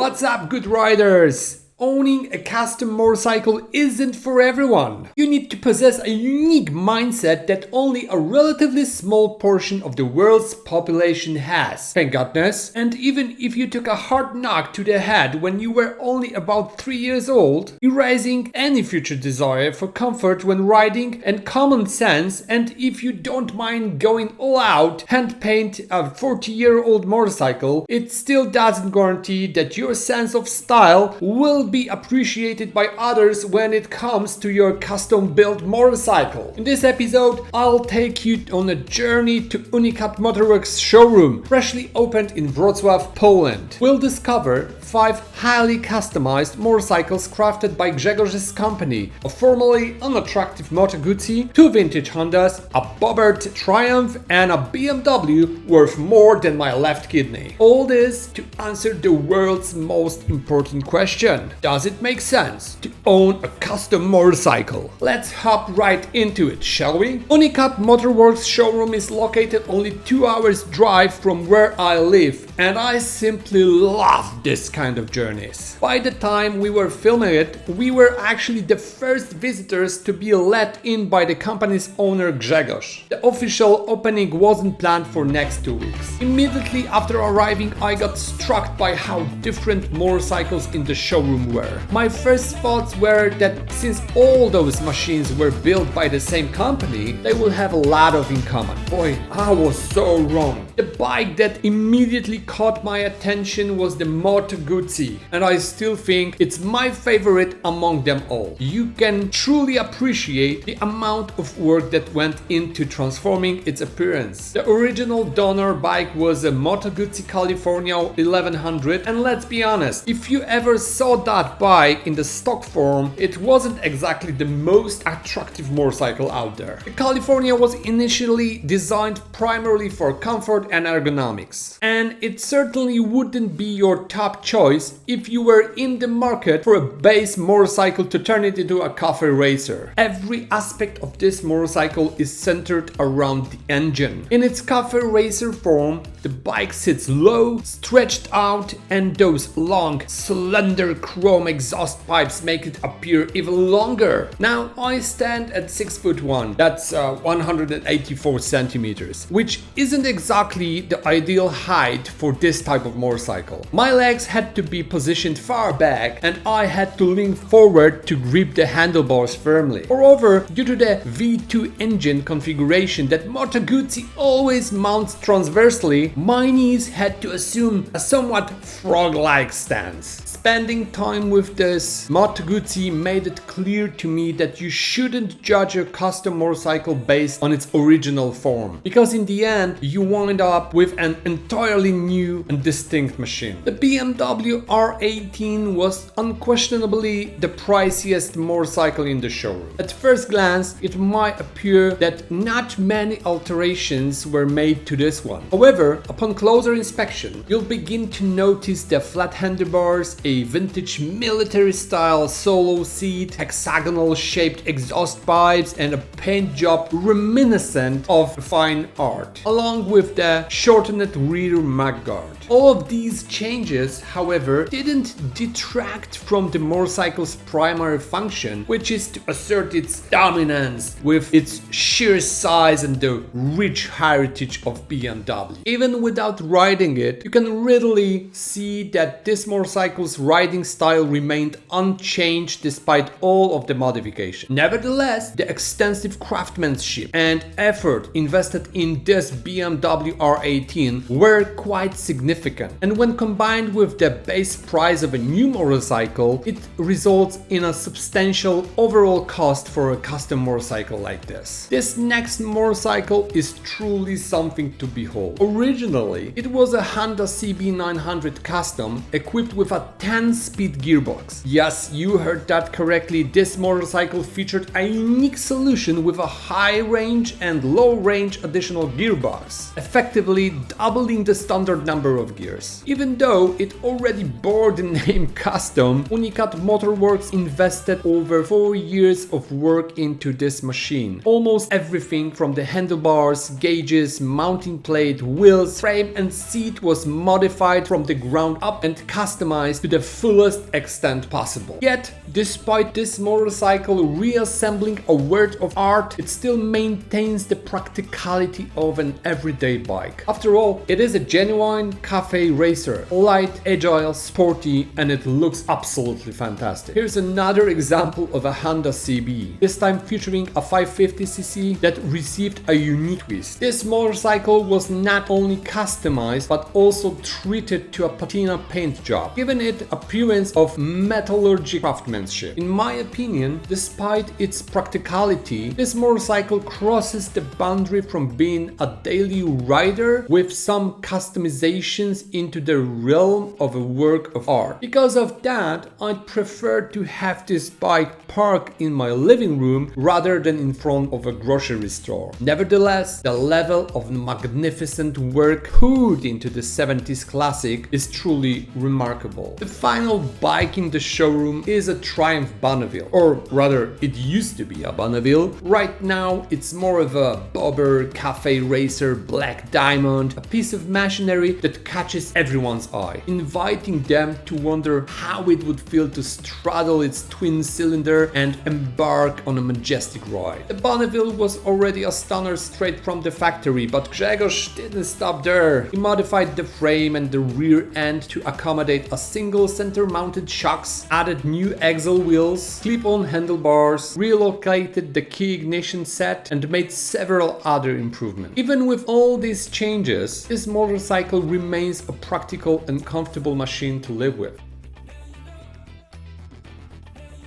What's up, good riders? Owning a custom motorcycle isn't for everyone. You need to possess a unique mindset that only a relatively small portion of the world's population has, thank goodness. And even if you took a hard knock to the head when you were only about 3 years old, erasing any future desire for comfort when riding and common sense, and if you don't mind going all out, hand paint a 40-year-old motorcycle, it still doesn't guarantee that your sense of style will be appreciated by others when it comes to your custom-built motorcycle. In this episode, I'll take you on a journey to UNIKAT Motorworks showroom, freshly opened in Wroclaw, Poland. We'll discover 5 highly customized motorcycles crafted by Grzegorz company, a formerly unattractive Moto Guzzi, 2 vintage Hondas, a bobbered Triumph, and a BMW worth more than my left kidney. All this to answer the world's most important question: does it make sense to own a custom motorcycle? Let's hop right into it, shall we? UNIKAT Motorworks showroom is located only 2 hours drive from where I live, and I simply love this kind of journeys. By the time we were filming it, we were actually the first visitors to be let in by the company's owner Grzegorz. The official opening wasn't planned for next 2 weeks. Immediately after arriving, I got struck by how different motorcycles in the showroom were. My first thoughts were that since all those machines were built by the same company, they will have a lot of in common. Boy, I was so wrong. The bike that immediately caught my attention was the Moto Guzzi, and I still think it's my favorite among them all. You can truly appreciate the amount of work that went into transforming its appearance. The original donor bike was a Moto Guzzi California 1100, and let's be honest, if you ever saw that bike in the stock form, it wasn't exactly the most attractive motorcycle out there. The California was initially designed primarily for comfort and ergonomics, and it certainly wouldn't be your top choice if you were in the market for a base motorcycle to turn it into a cafe racer. Every aspect of this motorcycle is centered around the engine. In its cafe racer form, the bike sits low, stretched out, and those long, slender chrome exhaust pipes make it appear even longer. Now, I stand at 6'1", that's 184 centimeters, which isn't exactly the ideal height for this type of motorcycle. My legs had to be positioned far back, and I had to lean forward to grip the handlebars firmly. Moreover, due to the V2 engine configuration that Moto Guzzi always mounts transversely, my knees had to assume a somewhat frog-like stance. Spending time with this Moto Guzzi made it clear to me that you shouldn't judge a custom motorcycle based on its original form, because in the end you wind up with an entirely new and distinct machine. The BMW R18 was unquestionably the priciest motorcycle in the showroom. At first glance, it might appear that not many alterations were made to this one. However, upon closer inspection, you'll begin to notice the flat handlebars, a vintage military-style solo seat, hexagonal-shaped exhaust pipes, and a paint job reminiscent of fine art, along with the shortened rear mudguard. All of these changes, however, didn't detract from the motorcycle's primary function, which is to assert its dominance with its sheer size and the rich heritage of BMW. Even without riding it, you can readily see that this motorcycle's riding style remained unchanged despite all of the modification. Nevertheless, the extensive craftsmanship and effort invested in this BMW R18 were quite significant. And when combined with the base price of a new motorcycle, it results in a substantial overall cost for a custom motorcycle like this. This next motorcycle is truly something to behold. Originally, it was a Honda CB900 Custom equipped with a 10-speed gearbox. Yes, you heard that correctly. This motorcycle featured a unique solution with a high range and low range additional gearbox, effectively doubling the standard different number of gears. Even though it already bore the name custom, UNIKAT Motorworks invested over 4 years of work into this machine. Almost everything from the handlebars, gauges, mounting plate, wheels, frame and seat was modified from the ground up and customized to the fullest extent possible. Yet, despite this motorcycle reassembling a work of art, it still maintains the practicality of an everyday bike. After all, it is a genuine cafe racer, light, agile, sporty, and it looks absolutely fantastic. Here's another example of a Honda CB, this time featuring a 550cc that received a unique twist. This motorcycle was not only customized but also treated to a patina paint job, giving it appearance of metallurgy craftsmanship. In my opinion, despite its practicality, this motorcycle crosses the boundary from being a daily rider with some customizations into the realm of a work of art. Because of that, I'd prefer to have this bike parked in my living room rather than in front of a grocery store. Nevertheless, the level of magnificent work poured into the 70s classic is truly remarkable. The final bike in the showroom is a Triumph Bonneville, or rather, it used to be a Bonneville. Right now, it's more of a bobber, cafe racer, black diamond, a piece of machinery that catches everyone's eye, inviting them to wonder how it would feel to straddle its twin cylinder and embark on a majestic ride. The Bonneville was already a stunner straight from the factory, but Grzegorz didn't stop there. He modified the frame and the rear end to accommodate a single center-mounted shocks, added new axle wheels, clip-on handlebars, relocated the key ignition set, and made several other improvements. Even with all these changes, this motorcycle remains a practical and comfortable machine to live with.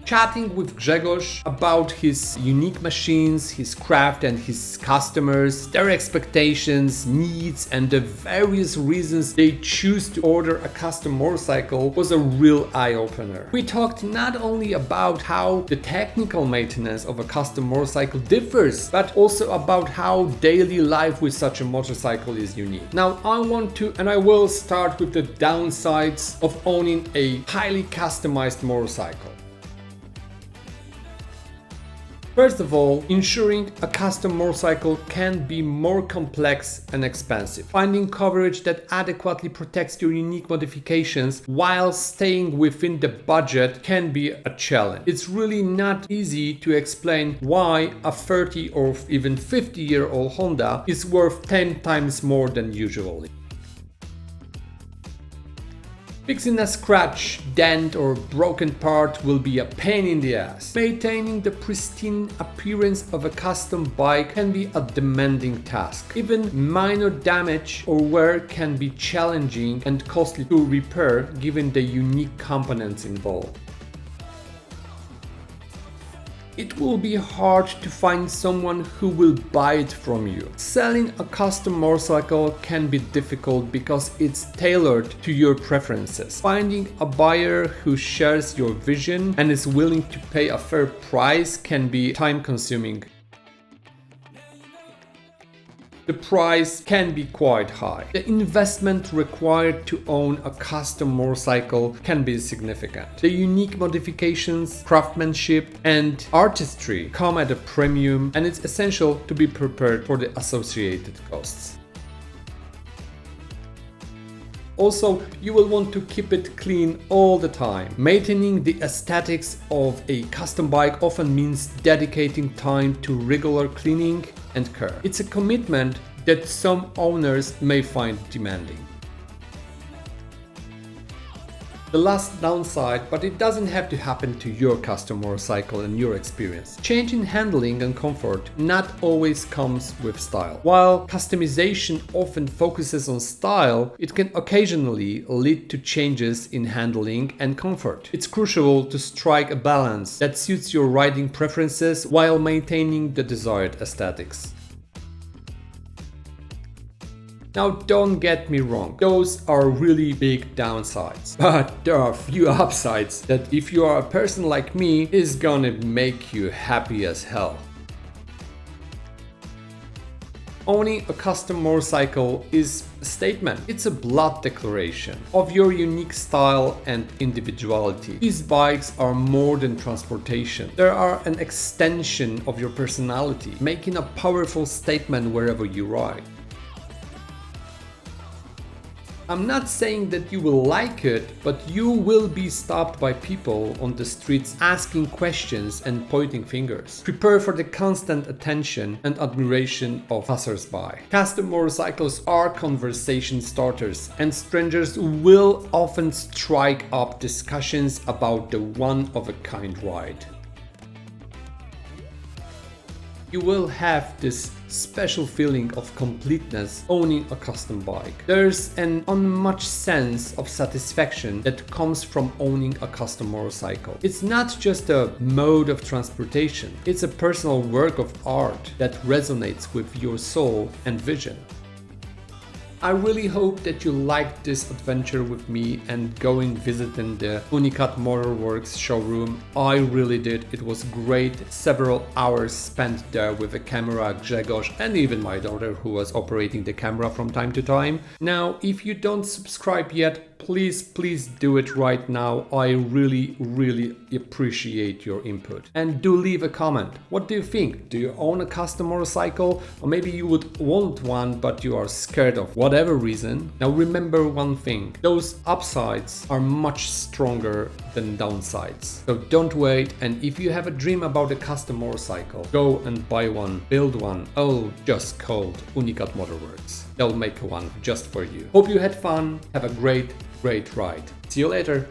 Chatting with Grzegorz about his unique machines, his craft and his customers, their expectations, needs and the various reasons they choose to order a custom motorcycle was a real eye-opener. We talked not only about how the technical maintenance of a custom motorcycle differs, but also about how daily life with such a motorcycle is unique. Now I want to and I will start with the downsides of owning a highly customized motorcycle. First of all, insuring a custom motorcycle can be more complex and expensive. Finding coverage that adequately protects your unique modifications while staying within the budget can be a challenge. It's really not easy to explain why a 30 or even 50-year-old Honda is worth 10 times more than usually. Fixing a scratch, dent or broken part will be a pain in the ass. Maintaining the pristine appearance of a custom bike can be a demanding task. Even minor damage or wear can be challenging and costly to repair given the unique components involved. It will be hard to find someone who will buy it from you. Selling a custom motorcycle can be difficult because it's tailored to your preferences. Finding a buyer who shares your vision and is willing to pay a fair price can be time-consuming. The price can be quite high. The investment required to own a custom motorcycle can be significant. The unique modifications, craftsmanship, and artistry come at a premium, and it's essential to be prepared for the associated costs. Also, you will want to keep it clean all the time. Maintaining the aesthetics of a custom bike often means dedicating time to regular cleaning and care. It's a commitment that some owners may find demanding. The last downside, but it doesn't have to happen to your custom motorcycle and your experience. Change in handling and comfort not always comes with style. While customization often focuses on style, it can occasionally lead to changes in handling and comfort. It's crucial to strike a balance that suits your riding preferences while maintaining the desired aesthetics. Now don't get me wrong, those are really big downsides, but there are a few upsides that if you are a person like me is gonna make you happy as hell. Owning a custom motorcycle is a statement. It's a blood declaration of your unique style and individuality. These bikes are more than transportation. They are an extension of your personality, making a powerful statement wherever you ride. I'm not saying that you will like it, but you will be stopped by people on the streets asking questions and pointing fingers. Prepare for the constant attention and admiration of passers-by. Custom motorcycles are conversation starters, and strangers will often strike up discussions about the one-of-a-kind ride. You will have this special feeling of completeness owning a custom bike. There's an unmatched sense of satisfaction that comes from owning a custom motorcycle. It's not just a mode of transportation, it's a personal work of art that resonates with your soul and vision. I really hope that you liked this adventure with me and going visiting the UNIKAT Motorworks showroom. I really did. It was great. Several hours spent there with the camera, Grzegorz, and even my daughter who was operating the camera from time to time. Now, if you don't subscribe yet, please do it right now. I really appreciate your input. And do leave a comment. What do you think? Do you own a custom motorcycle? Or maybe you would want one, but you are scared of whatever reason. Now remember one thing, those upsides are much stronger than downsides. So don't wait, and if you have a dream about a custom motorcycle, go and buy one, build one. Oh, just called UNIKAT Motorworks. They'll make one just for you. Hope you had fun. Have a great ride. See you later.